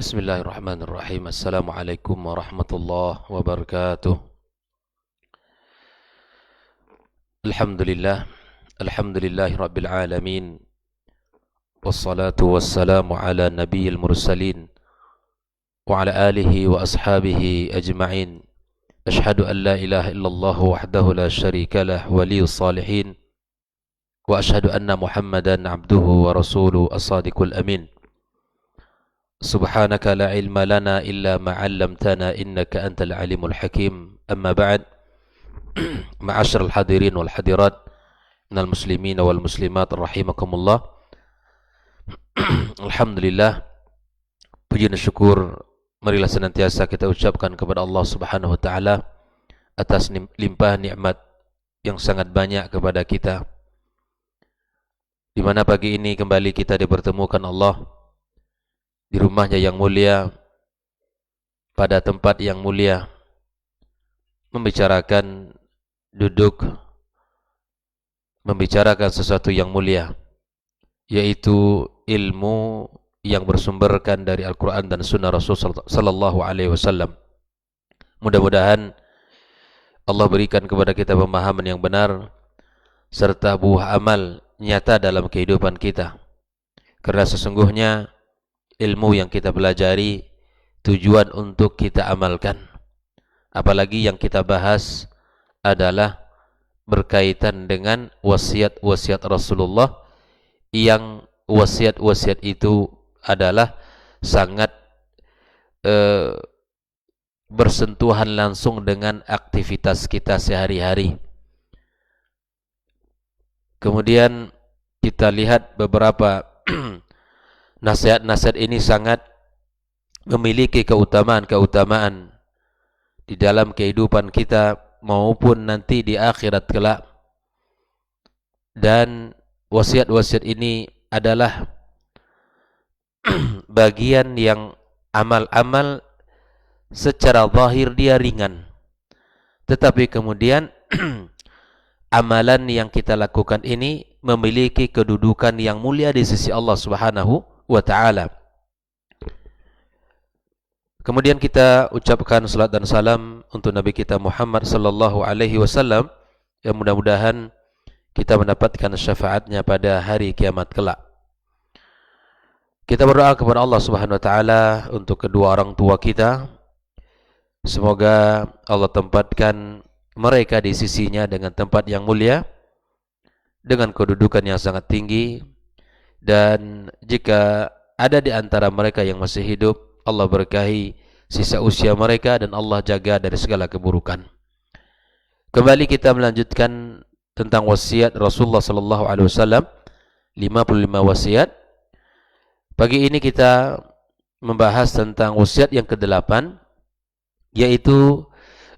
Bismillahirrahmanirrahim. Assalamualaikum warahmatullahi wabarakatuh. Alhamdulillah. Alhamdulillahi rabbil alamin. Wassalatu wassalamu ala nabiyil mursalin wa ala alihi wa ashabihi ajma'in. Ashhadu an la ilaha illallah wahdahu la syarika lah waliyus salihin. Wa ashhadu anna Muhammadan abduhu wa rasuluhu as-sadiqul amin. Subhanaka la ilma lana illa ma 'allamtana innaka antal alimul hakim. Amma ba'd. Ma'asyiral hadirin wal hadirat minal muslimin wal muslimat rahimakumullah. Alhamdulillah, puji dan syukur marilah senantiasa kita ucapkan kepada Allah Subhanahu wa taala atas limpah nikmat yang sangat banyak kepada kita, di mana pagi ini kembali kita dipertemukan Allah di rumahnya yang mulia, pada tempat yang mulia, membicarakan, duduk, membicarakan sesuatu yang mulia, yaitu ilmu yang bersumberkan dari Al-Quran dan Sunnah Rasul Sallallahu Alaihi Wasallam. Mudah-mudahan Allah berikan kepada kita pemahaman yang benar serta buah amal nyata dalam kehidupan kita. Karena sesungguhnya ilmu yang kita pelajari tujuan untuk kita amalkan. Apalagi yang kita bahas adalah berkaitan dengan wasiat-wasiat Rasulullah, yang wasiat-wasiat itu adalah sangat bersentuhan langsung dengan aktivitas kita sehari-hari. Kemudian kita lihat beberapa nasihat-nasihat ini sangat memiliki keutamaan-keutamaan di dalam kehidupan kita maupun nanti di akhirat kelak. Dan wasiat-wasiat ini adalah bagian yang amal-amal secara zahir dia ringan, tetapi kemudian amalan yang kita lakukan ini memiliki kedudukan yang mulia di sisi Allah Subhanahu wa ta'ala. Kemudian kita ucapkan salat dan salam untuk Nabi kita Muhammad sallallahu alaihi wasallam, yang mudah-mudahan kita mendapatkan syafaatnya pada hari kiamat kelak. Kita berdoa kepada Allah Subhanahu wa ta'ala untuk kedua orang tua kita. Semoga Allah tempatkan mereka di sisinya dengan tempat yang mulia, dengan kedudukan yang sangat tinggi. Dan jika ada di antara mereka yang masih hidup, Allah berkahi sisa usia mereka dan Allah jaga dari segala keburukan. Kembali kita melanjutkan tentang wasiat Rasulullah sallallahu alaihi wasallam, 55 wasiat. Pagi ini kita membahas tentang wasiat yang ke-8, yaitu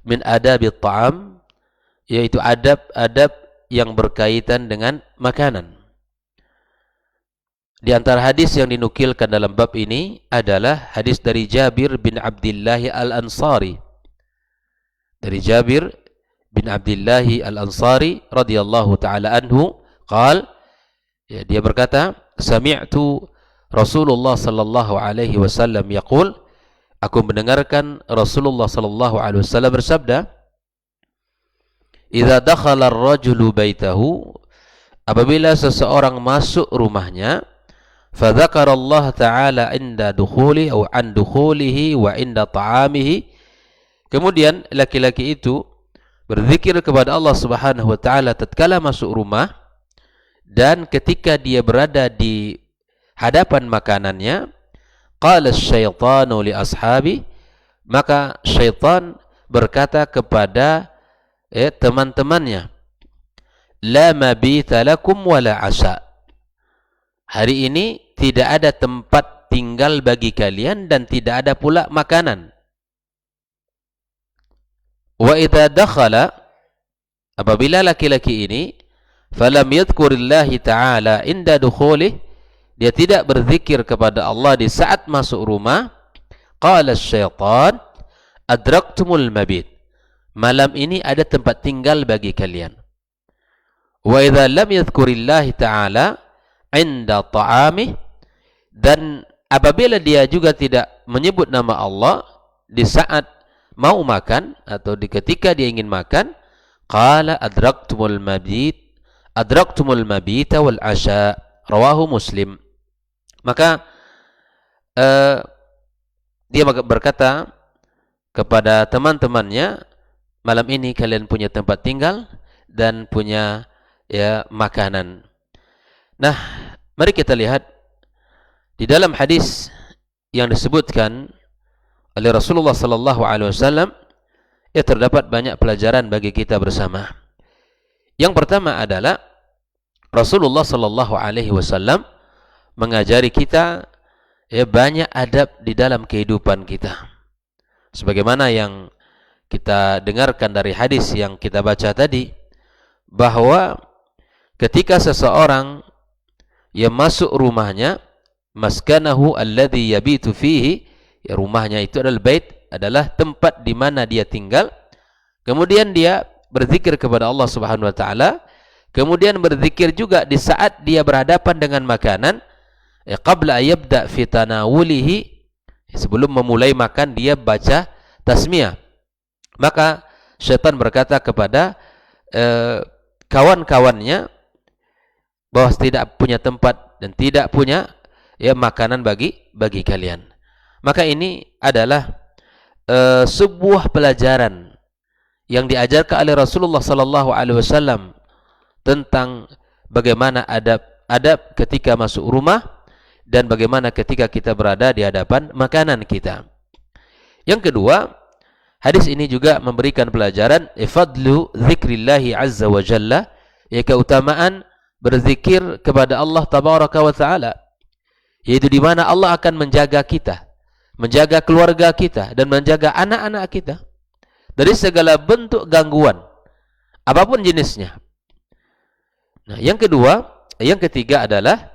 min adabit ta'am, yaitu adab-adab yang berkaitan dengan makanan. Di antara hadis yang dinukilkan dalam bab ini adalah hadis dari Jabir bin Abdullah Al-Ansari. Dari Jabir bin Abdullah Al-Ansari radhiyallahu taala anhu, dia berkata, sami'tu Rasulullah sallallahu alaihi wasallam yaqul, aku mendengarkan Rasulullah sallallahu alaihi wasallam bersabda, idza dakhala ar-rajulu baitahu, apabila seseorang masuk rumahnya, fadzakara Allah taala inda dukhuli atau an dukhulihi wa inda ta'amihi, kemudian laki-laki itu berzikir kepada Allah Subhanahu wa taala tatkala masuk rumah dan ketika dia berada di hadapan makanannya. Qala asyaitanu li ashabi, maka syaitan berkata kepada teman-temannya, la mabita lakum wala asya, hari ini tidak ada tempat tinggal bagi kalian dan tidak ada pula makanan. Wa idza dakhala, apabila laki-laki ini, falam yadhkurillahi ta'ala inda dukhulih, dia tidak berzikir kepada Allah di saat masuk rumah, qala syaitan adraktumul mabit, malam ini ada tempat tinggal bagi kalian. Wa idza lam yadhkurillahi ta'ala inda ta'amih, dan apabila dia juga tidak menyebut nama Allah di saat mau makan atau di ketika dia ingin makan, qala adraktumul mabita wal asya, rawahu Muslim. Maka dia berkata kepada teman-temannya, malam ini kalian punya tempat tinggal dan punya makanan. Nah, mari kita lihat di dalam hadis yang disebutkan oleh Rasulullah sallallahu alaihi wasallam, terdapat banyak pelajaran bagi kita bersama. Yang pertama adalah Rasulullah sallallahu alaihi wasallam mengajari kita banyak adab di dalam kehidupan kita. Sebagaimana yang kita dengarkan dari hadis yang kita baca tadi, bahwa ketika seseorang yang masuk rumahnya, maskanahu alladhi yabitu fihi, rumahnya itu adalah bait, adalah tempat di mana dia tinggal, kemudian dia berzikir kepada Allah Subhanahu wa taala, kemudian berzikir juga di saat dia berhadapan dengan makanan, qabla yabda fi tanawulihi, sebelum memulai makan dia baca tasmiyah. Maka syaitan berkata kepada kawan-kawannya bahwa tidak punya tempat dan tidak punya makanan bagi kalian. Maka ini adalah sebuah pelajaran yang diajarkan oleh Rasulullah sallallahu alaihi wasallam tentang bagaimana adab ketika masuk rumah dan bagaimana ketika kita berada di hadapan makanan kita. Yang kedua, hadis ini juga memberikan pelajaran fadlu dzikrillahi azza wa jalla, keutamaan berzikir kepada Allah tabaraka wa taala, yaitu di mana Allah akan menjaga kita, menjaga keluarga kita dan menjaga anak-anak kita dari segala bentuk gangguan apapun jenisnya. Nah, yang ketiga adalah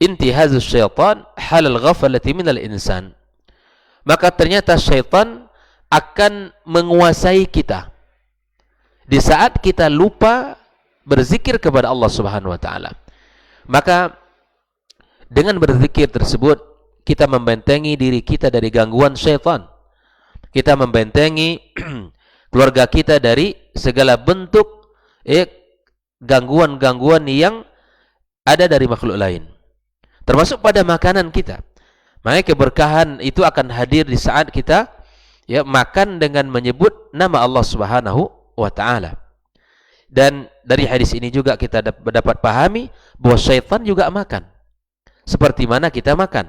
intihazus syaitan halal ghaflati minal insan. Maka ternyata syaitan akan menguasai kita di saat kita lupa berzikir kepada Allah Subhanahu wa taala. Maka dengan berzikir tersebut kita membentengi diri kita dari gangguan syaitan. Kita membentengi keluarga kita dari segala bentuk gangguan-gangguan yang ada dari makhluk lain, termasuk pada makanan kita. Maka keberkahan itu akan hadir di saat kita makan dengan menyebut nama Allah Subhanahu wa taala. Dan dari hadis ini juga kita dapat pahami bahwa syaitan juga makan seperti mana kita makan.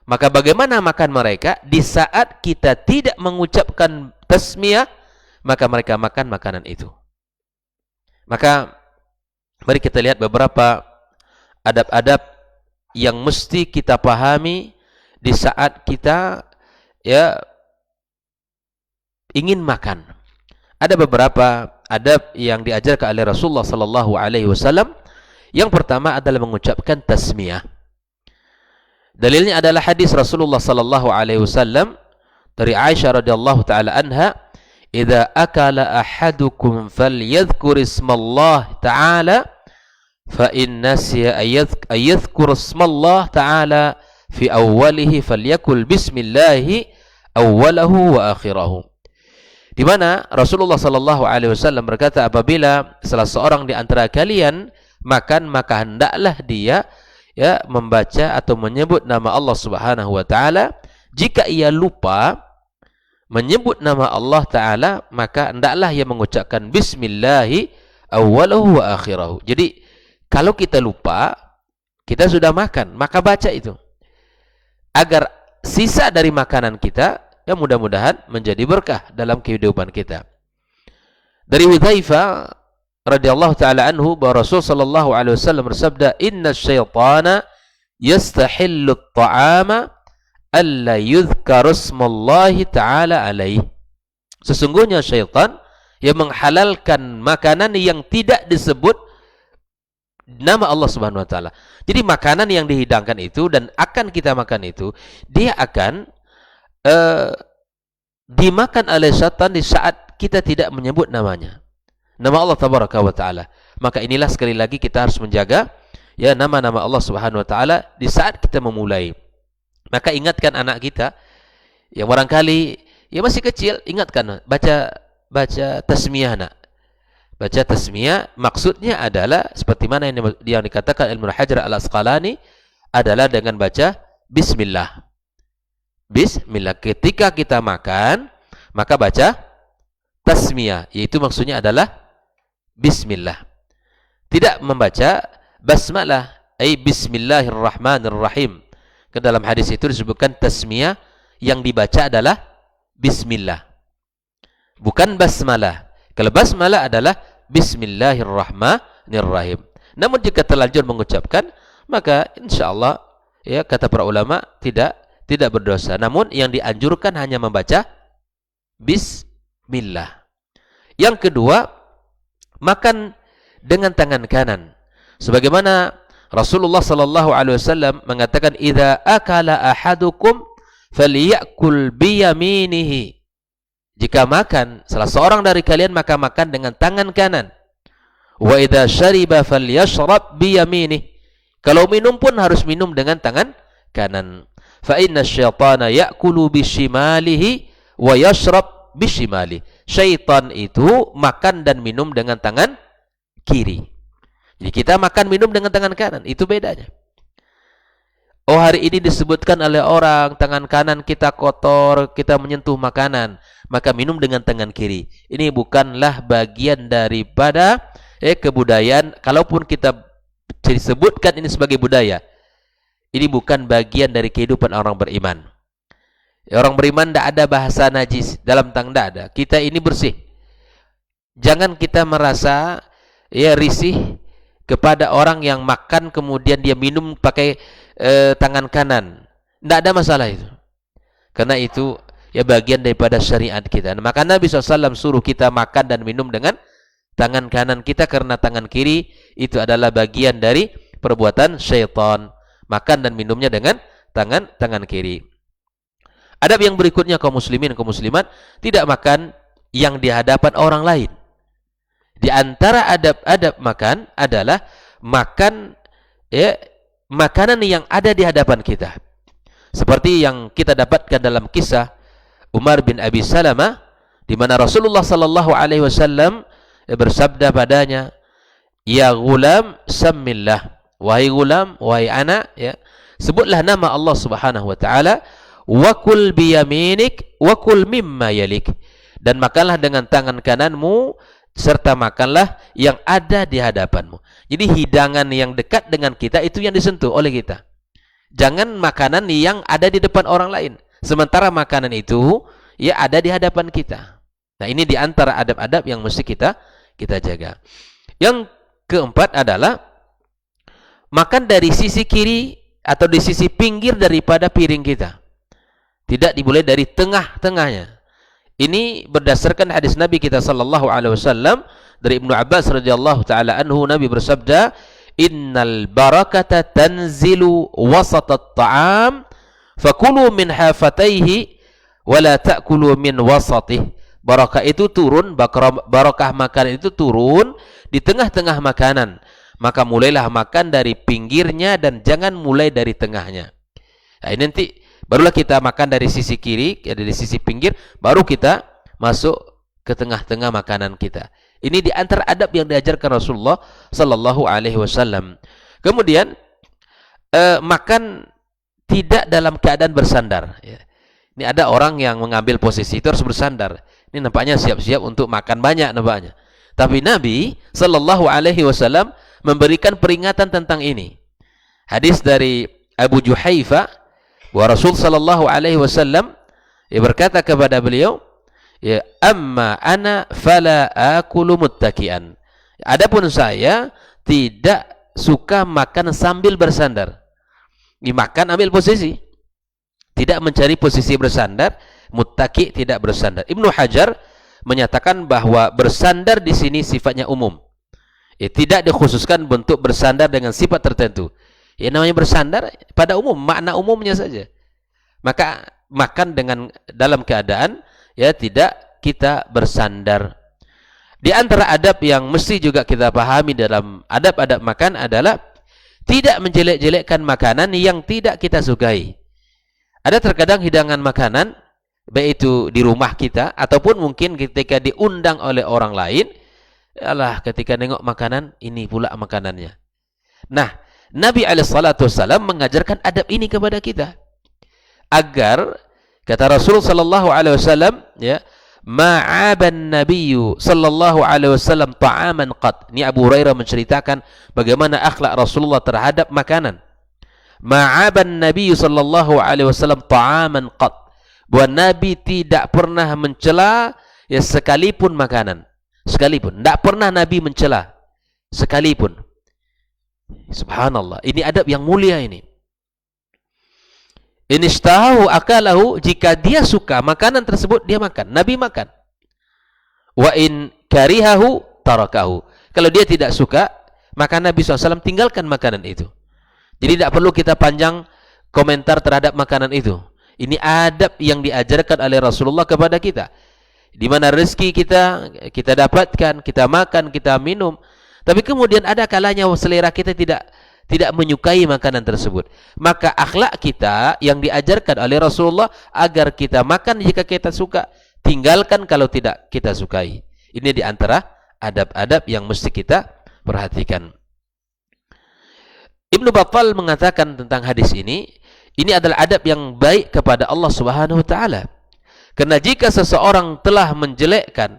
Maka bagaimana makan mereka di saat kita tidak mengucapkan tasmiyah, maka mereka makan makanan itu. Maka mari kita lihat beberapa adab-adab yang mesti kita pahami di saat kita ingin makan. Ada beberapa adab yang diajarkan oleh Rasulullah sallallahu alaihi wasallam. Yang pertama adalah mengucapkan tasmiyah. Dalilnya adalah hadis Rasulullah sallallahu alaihi wasallam dari Aisyah radhiyallahu taala anha, "Idza akala ahadukum falyadhkur ismallah ta'ala fa in nasiya ayadhkur ismallah ta'ala fi awwalihi falyakul bismillahi awwalahu wa akhirahu." Di mana Rasulullah sallallahu alaihi wasallam berkata, apabila salah seorang di antara kalian makan, maka hendaklah dia membaca atau menyebut nama Allah Subhanahu wa taala. Jika ia lupa menyebut nama Allah taala, maka hendaklah ia mengucapkan bismillahi awwalahu wa akhirahu. Jadi kalau kita lupa, kita sudah makan, maka baca itu agar sisa dari makanan kita mudah-mudahan menjadi berkah dalam kehidupan kita. Dari Hudzaifah radhiyallahu taala anhu bahwa Rasul sallallahu alaihi wasallam bersabda, "Inna syaitana yastahillu at-ta'ama alla yudhkar ismullahi ta'ala alaihi." Sesungguhnya syaitan yang menghalalkan makanan yang tidak disebut nama Allah Subhanahu wa taala. Jadi makanan yang dihidangkan itu dan akan kita makan itu, dia akan dimakan oleh syaitan di saat kita tidak menyebut namanya, nama Allah tabaraka wa taala. Maka inilah sekali lagi kita harus menjaga nama-nama Allah Subhanahu wa taala di saat kita memulai. Maka ingatkan anak kita yang barangkali ya masih kecil, ingatkan baca tasmiyah nak. Baca tasmiyah maksudnya adalah seperti mana yang dikatakan Ibnu Hajar Al-Asqalani adalah dengan baca bismillah. Bismillah. Ketika kita makan, maka baca tasmiyah, yaitu maksudnya adalah bismillah. Tidak membaca basmalah, ay bismillahirrahmanirrahim. Ke dalam hadis itu disebutkan tasmiyah yang dibaca adalah bismillah, bukan basmalah. Kalau basmalah adalah bismillahirrahmanirrahim. Namun jika terlanjur mengucapkan, maka insyaallah ya kata para ulama tidak berdosa. Namun yang dianjurkan hanya membaca bismillah. Yang kedua, makan dengan tangan kanan. Sebagaimana Rasulullah sallallahu alaihi wasallam mengatakan, "Idza akala ahadukum falyakul biyaminihi." Jika makan salah seorang dari kalian, maka makan dengan tangan kanan. Wa idza syariba falyashrab biyaminihi. Kalau minum pun harus minum dengan tangan kanan. Fa inna syaitana ya'kulu bishimalihi wa yashrab bishimalihi. Syaitan itu makan dan minum dengan tangan kiri. Jadi kita makan minum dengan tangan kanan, itu bedanya. Oh, hari ini disebutkan oleh orang tangan kanan kita kotor, kita menyentuh makanan, maka minum dengan tangan kiri. Ini bukanlah bagian daripada kebudayaan. Kalaupun kita disebutkan ini sebagai budaya, ini bukan bagian dari kehidupan orang beriman. Orang beriman tidak ada bahasa najis dalam tanda ada. Kita ini bersih. Jangan kita merasa risih kepada orang yang makan kemudian dia minum pakai tangan kanan. Tidak ada masalah itu. Karena itu ya bagian daripada syariat kita. Maka Nabi SAW suruh kita makan dan minum dengan tangan kanan kita, karena tangan kiri itu adalah bagian dari perbuatan syaitan. Makan dan minumnya dengan tangan kiri. Adab yang berikutnya, kaum muslimin kaum muslimat tidak makan yang di hadapan orang lain. Di antara adab-adab makan adalah makan makanan yang ada di hadapan kita. Seperti yang kita dapatkan dalam kisah Umar bin Abi Salamah, di mana Rasulullah sallallahu alaihi wasallam bersabda padanya, "Ya gulam, sammillah." Wahai gulam, wahai anak, sebutlah nama Allah Subhanahu wa taala, wa kul biyaminik wa kul mimma yalik. Dan makanlah dengan tangan kananmu, serta makanlah yang ada di hadapanmu. Jadi hidangan yang dekat dengan kita itu yang disentuh oleh kita. Jangan makanan yang ada di depan orang lain, sementara makanan itu ada di hadapan kita. Nah, ini di antara adab-adab yang mesti kita jaga. Yang keempat adalah makan dari sisi kiri atau di sisi pinggir daripada piring kita. Tidak dimulai dari tengah-tengahnya. Ini berdasarkan hadis Nabi kita sallallahu alaihi wasallam dari Ibnu Abbas radhiyallahu taala anhu. Nabi bersabda, "Innal barakata tanzilu wasat at-ta'am, fakulu min hafataihi wa la ta'kulu min wasatih." Barakah itu turun, barakah makanan itu turun di tengah-tengah makanan. Maka mulailah makan dari pinggirnya dan jangan mulai dari tengahnya. Nah, ini nanti barulah kita makan dari sisi kiri, dari sisi pinggir, baru kita masuk ke tengah-tengah makanan kita. Ini di antara adab yang diajarkan Rasulullah sallallahu alaihi wasallam. Kemudian makan tidak dalam keadaan bersandar. Ini ada orang yang mengambil posisi itu harus bersandar. Ini nampaknya siap-siap untuk makan banyak nampaknya. Tapi Nabi sallallahu alaihi wasallam memberikan peringatan tentang ini. Hadis dari Abu Juhaifa, wa Rasul sallallahu alaihi wasallam berkata kepada beliau, "Amma ana fala akulu muttaki'an." Adapun saya tidak suka makan sambil bersandar. Dimakan ambil posisi. Tidak mencari posisi bersandar, muttaki tidak bersandar. Ibnu Hajar menyatakan bahwa bersandar di sini sifatnya umum. Tidak dikhususkan bentuk bersandar dengan sifat tertentu. Namanya bersandar pada umum, makna umumnya saja. Maka makan dalam keadaan tidak kita bersandar. Di antara adab yang mesti juga kita pahami dalam adab-adab makan adalah tidak menjelek-jelekkan makanan yang tidak kita sukai. Ada terkadang hidangan makanan, baik itu di rumah kita ataupun mungkin ketika diundang oleh orang lain, alah ketika nengok makanan, ini pula makanannya. Nah, Nabi SAW mengajarkan adab ini kepada kita agar kata Rasul sallallahu alaihi wasallam, ya, ma'aban nabiyyu sallallahu alaihi wasallam ta'aman qat. Ini Abu Hurairah menceritakan bagaimana akhlak Rasulullah terhadap makanan. Ma'aban nabiyyu sallallahu alaihi wasallam ta'aman qat. Bahwa Nabi tidak pernah mencela ya sekalipun makanan. Sekalipun, tidak pernah Nabi mencela sekalipun. Subhanallah, ini adab yang mulia ini. Inistahu akalahu, jika dia suka makanan tersebut dia makan. Nabi makan. Wa in karihahu tarakahu. Kalau dia tidak suka, maka Nabi SAW tinggalkan makanan itu. Jadi tidak perlu kita panjang komentar terhadap makanan itu. Ini adab yang diajarkan oleh Rasulullah kepada kita. Di mana rezeki kita dapatkan, kita makan, kita minum. Tapi kemudian ada kalanya selera kita tidak menyukai makanan tersebut. Maka akhlak kita yang diajarkan oleh Rasulullah agar kita makan jika kita suka, tinggalkan kalau tidak kita sukai. Ini di antara adab-adab yang mesti kita perhatikan. Ibnu Battal mengatakan tentang hadis ini adalah adab yang baik kepada Allah Subhanahu wa taala. Karena jika seseorang telah menjelekkan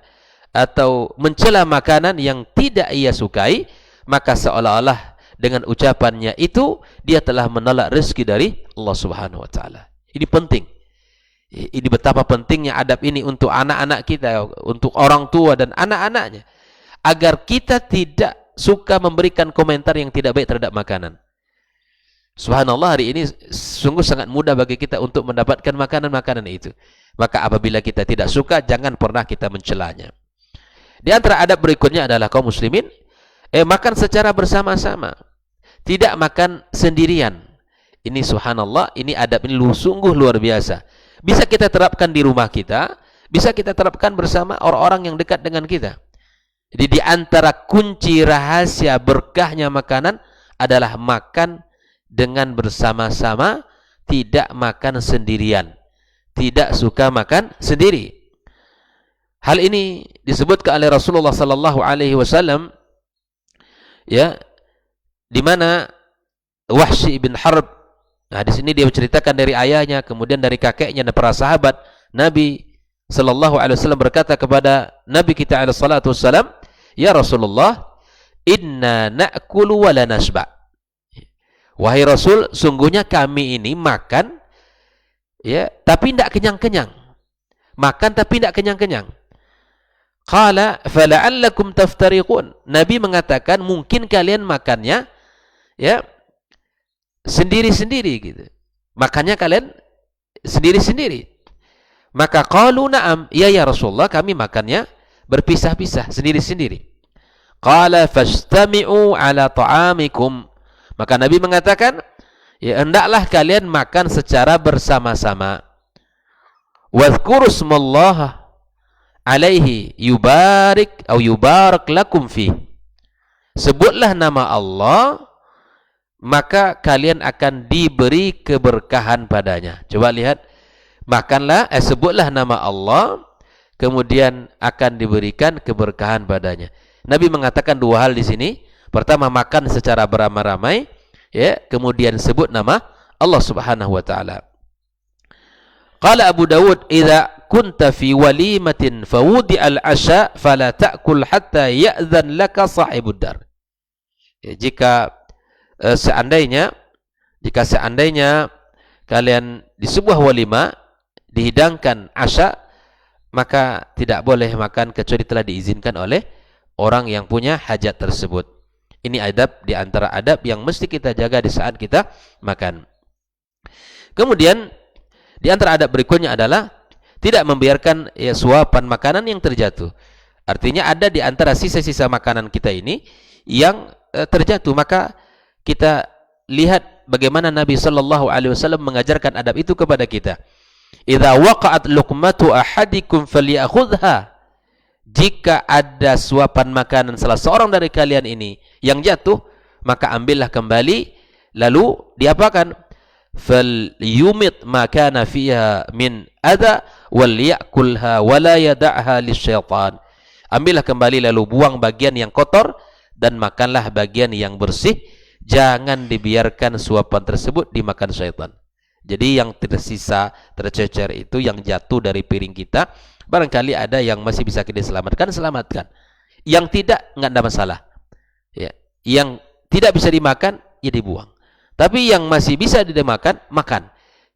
atau mencela makanan yang tidak ia sukai, maka seolah-olah dengan ucapannya itu dia telah menolak rezeki dari Allah Subhanahu wa taala. Ini penting. Ini betapa pentingnya adab ini untuk anak-anak kita, untuk orang tua dan anak-anaknya, agar kita tidak suka memberikan komentar yang tidak baik terhadap makanan. Subhanallah, hari ini sungguh sangat mudah bagi kita untuk mendapatkan makanan-makanan itu. Maka apabila kita tidak suka, jangan pernah kita mencelanya. Di antara adab berikutnya adalah kaum muslimin makan secara bersama-sama, tidak makan sendirian. Ini subhanallah, ini adab ini sungguh luar biasa. Bisa kita terapkan di rumah kita, bisa kita terapkan bersama orang-orang yang dekat dengan kita. Jadi di antara kunci rahasia berkahnya makanan adalah makan dengan bersama-sama, tidak makan sendirian. Tidak suka makan sendiri. Hal ini disebutkan oleh Rasulullah sallallahu alaihi wasallam, ya, di mana Wahsy bin Harb, nah di sini dia menceritakan dari ayahnya, kemudian dari kakeknya dan para sahabat. Nabi sallallahu alaihi wasallam berkata kepada Nabi kita alaihi salatu wasallam, "Ya Rasulullah, inna na'kulu wa la nashba." Wahai Rasul, sungguhnya kami ini makan, ya, tapi tidak kenyang-kenyang. Makan tapi tidak kenyang-kenyang. Qala fala'allakum taftariqun. Nabi mengatakan mungkin kalian makannya, ya, sendiri-sendiri gitu. Makannya kalian sendiri-sendiri. Maka qalu na'am, ya Rasulullah, kami makannya berpisah-pisah, sendiri-sendiri. Qala fastami'u ala ta'amikum. Maka Nabi mengatakan, ya, hendaklah kalian makan secara bersama-sama. Wadhkuru smallaha alaihi yubarik atau yubarak lakum fi. Sebutlah nama Allah, maka kalian akan diberi keberkahan padanya. Coba lihat, makanlah, sebutlah nama Allah, kemudian akan diberikan keberkahan padanya. Nabi mengatakan dua hal di sini. Pertama, makan secara beramai-ramai, ya, kemudian sebut nama Allah Subhanahu wa taala. Qala Abu Dawud, "Idza kunta fi walimatin fawudi'al 'asha fala ta'kul hatta ya'dhan laka sahibud dar." Ya, jika seandainya kalian di sebuah walimah dihidangkan asya, maka tidak boleh makan kecuali telah diizinkan oleh orang yang punya hajat tersebut. Ini adab di antara adab yang mesti kita jaga di saat kita makan. Kemudian di antara adab berikutnya adalah tidak membiarkan, ya, suapan makanan yang terjatuh. Artinya ada di antara sisa-sisa makanan kita ini yang terjatuh, maka kita lihat bagaimana Nabi sallallahu alaihi wasallam mengajarkan adab itu kepada kita. Idza waqa'at luqmatu ahadikum falyakhudha. Jika ada suapan makanan salah seorang dari kalian ini yang jatuh, maka ambillah kembali, lalu diapakan? falyumit ma kana fiha min adha wal ya'kulha wa la yad'ha lisyaitan. Ambillah kembali lalu buang bagian yang kotor dan makanlah bagian yang bersih. Jangan dibiarkan suapan tersebut dimakan syaitan. Jadi yang tersisa, tercecer itu yang jatuh dari piring kita, barangkali ada yang masih bisa kita selamatkan, selamatkan. Yang tidak, enggak ada masalah. Ya. Yang tidak bisa dimakan, ya dibuang. Tapi yang masih bisa dimakan, makan.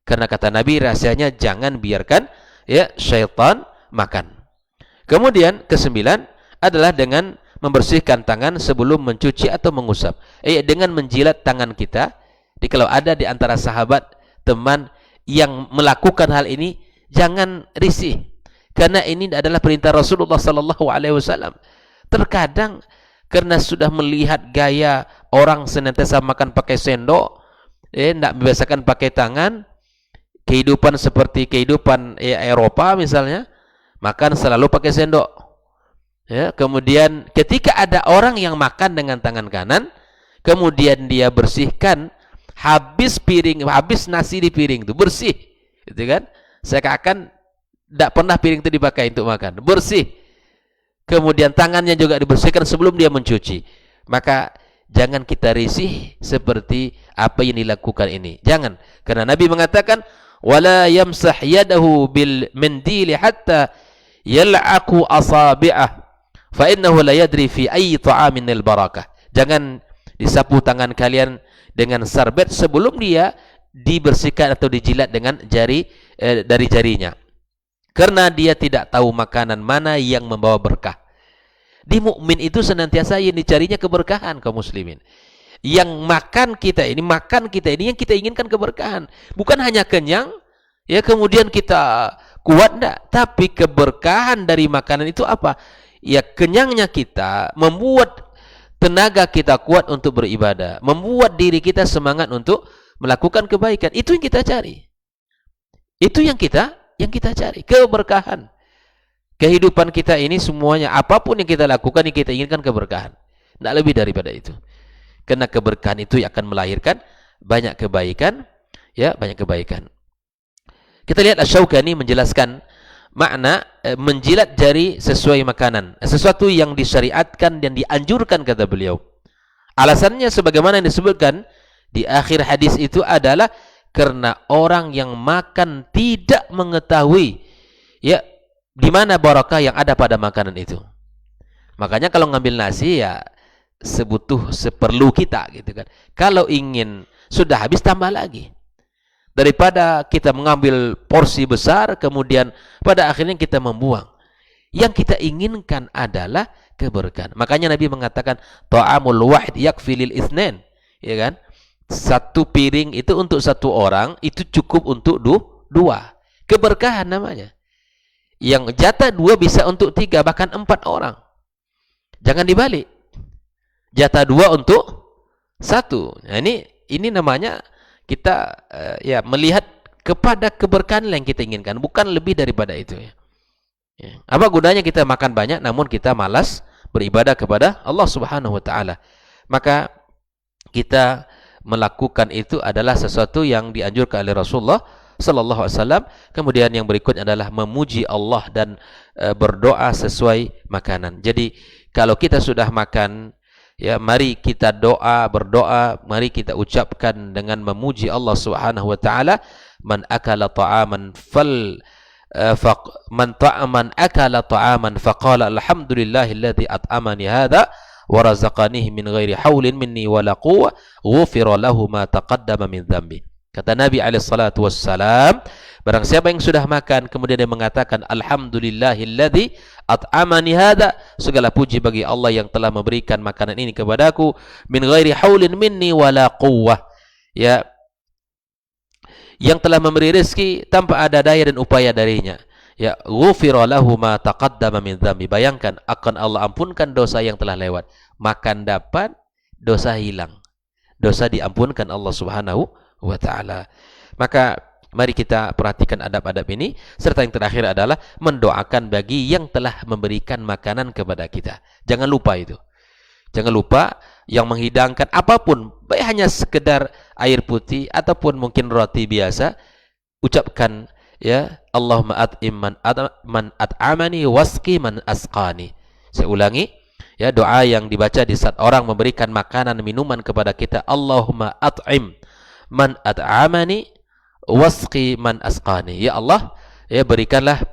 Karena kata Nabi, rahasianya jangan biarkan ya syaitan makan. Kemudian kesembilan adalah dengan membersihkan tangan sebelum mencuci atau mengusap. Dengan menjilat tangan kita. Jadi kalau ada di antara sahabat, teman yang melakukan hal ini, jangan risih. Karena ini adalah perintah Rasulullah sallallahu alaihi wasallam. Terkadang karena sudah melihat gaya orang senantiasa makan pakai sendok, tidak membiasakan pakai tangan, kehidupan seperti kehidupan Eropa misalnya, makan selalu pakai sendok. Ya, kemudian ketika ada orang yang makan dengan tangan kanan, kemudian dia bersihkan, habis nasi di piring itu bersih, gitu kan? Seakan tidak pernah piring itu dipakai untuk makan, bersih. Kemudian tangannya juga dibersihkan sebelum dia mencuci. Maka jangan kita risih seperti apa yang dilakukan ini. Jangan, karena Nabi mengatakan, wala yamsah yadahu bil mendili hatta yal'aku asabi'ah. Fa innahu la yadri fi ayyi ta'amin al barakah. Jangan disapu tangan kalian dengan sarbet sebelum dia dibersihkan atau dijilat dengan jari dari jarinya. Karena dia tidak tahu makanan mana yang membawa berkah. Di mukmin itu senantiasa yang dicarinya keberkahan, kaum muslimin. Yang makan kita ini yang kita inginkan keberkahan. Bukan hanya kenyang, ya kemudian kita kuat enggak, tapi keberkahan dari makanan itu apa? Ya kenyangnya kita membuat tenaga kita kuat untuk beribadah, membuat diri kita semangat untuk melakukan kebaikan. Itu yang kita cari. Itu yang kita cari, keberkahan. Kehidupan kita ini semuanya, apapun yang kita lakukan, yang kita inginkan keberkahan. Tidak lebih daripada itu. Karena keberkahan itu akan melahirkan banyak kebaikan, ya, banyak kebaikan. Kita lihat Asy-Syaukani menjelaskan makna menjilat jari sesuai makanan, sesuatu yang disyariatkan dan dianjurkan, kata beliau. Alasannya sebagaimana yang disebutkan di akhir hadis itu adalah karena orang yang makan tidak mengetahui ya di mana barakah yang ada pada makanan itu. Makanya kalau ngambil nasi ya seperlu kita, gitu kan. Kalau ingin sudah habis, tambah lagi. Daripada kita mengambil porsi besar kemudian pada akhirnya kita membuang. Yang kita inginkan adalah keberkahan. Makanya Nabi mengatakan ta'amul wahid yakfi lil itsnain, ya kan? Satu piring itu untuk satu orang itu cukup untuk dua. Keberkahan namanya. Yang jatah 2 bisa untuk 3 bahkan 4 orang. Jangan dibalik. Jatah 2 untuk 1. Nah, ini namanya kita ya melihat kepada keberkahan yang kita inginkan, bukan lebih daripada itu ya. Apa gunanya kita makan banyak namun kita malas beribadah kepada Allah Subhanahu wa taala? Maka kita melakukan itu adalah sesuatu yang dianjurkan oleh Rasulullah sallallahu alaihi wasallam. Kemudian yang berikutnya adalah memuji Allah dan berdoa sesuai makanan. Jadi kalau kita sudah makan, ya, mari kita berdoa, mari kita ucapkan dengan memuji Allah Subhanahu wa taala, man akala ta'aman man akala ta'aman faqala alhamdulillahilladzi at'amani hadza wa razaqanihi min ghairi haulin minni wala quwwah ghufira lahu ma taqaddama min dhanbi. Kata Nabi alaihi salatu wassalam, barang siapa yang sudah makan kemudian dia mengatakan alhamdulillahilladzi at'amani hadza, segala puji bagi Allah yang telah memberikan makanan ini kepadaku, min ghairi haulin minni wala quwwah, ya, yang telah memberi rezeki tanpa ada daya dan upaya darinya, ya, ghufira lahu ma taqaddama min dhanbi. Bayangkan, akan Allah ampunkan dosa yang telah lewat. Makan dapat, dosa hilang, dosa diampunkan Allah Subhanahu wa ta'ala. Maka mari kita perhatikan adab-adab ini. Serta yang terakhir adalah mendoakan bagi yang telah memberikan makanan kepada kita. Jangan lupa itu. Jangan lupa yang menghidangkan apapun, baik hanya sekedar air putih ataupun mungkin roti biasa, ucapkan ya Allahumma at'im man at'amani wasqi man asqani. Saya ulangi ya, doa yang dibaca di saat orang memberikan makanan minuman kepada kita, Allahumma at'im man at'amani wasqi man asqani. Ya Allah, ya berikanlah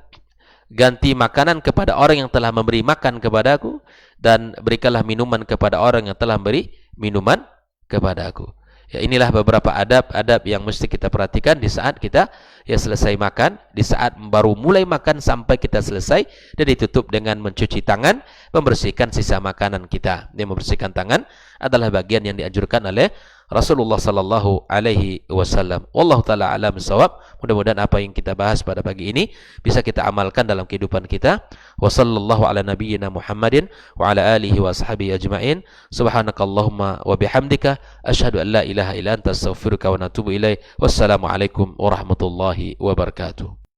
ganti makanan kepada orang yang telah memberi makan kepadaku, dan berikanlah minuman kepada orang yang telah memberi minuman kepadaku. Ya, inilah beberapa adab-adab yang mesti kita perhatikan di saat kita ya selesai makan, di saat baru mulai makan sampai kita selesai, dan ditutup dengan mencuci tangan, membersihkan sisa makanan kita. Dia membersihkan tangan adalah bagian yang dianjurkan oleh Rasulullah sallallahu alaihi wasallam. Wallahu taala alam bisawab. Mudah-mudahan apa yang kita bahas pada pagi ini bisa kita amalkan dalam kehidupan kita. Wa sallallahu ala nabiyyina Muhammadin wa ala alihi wa ashabihi ajmain. Subhanakallahumma wa bihamdika asyhadu an la ilaha illa anta astaghfiruka wa atubu ilaik. Wassalamu alaikum warahmatullahi wabarakatuh.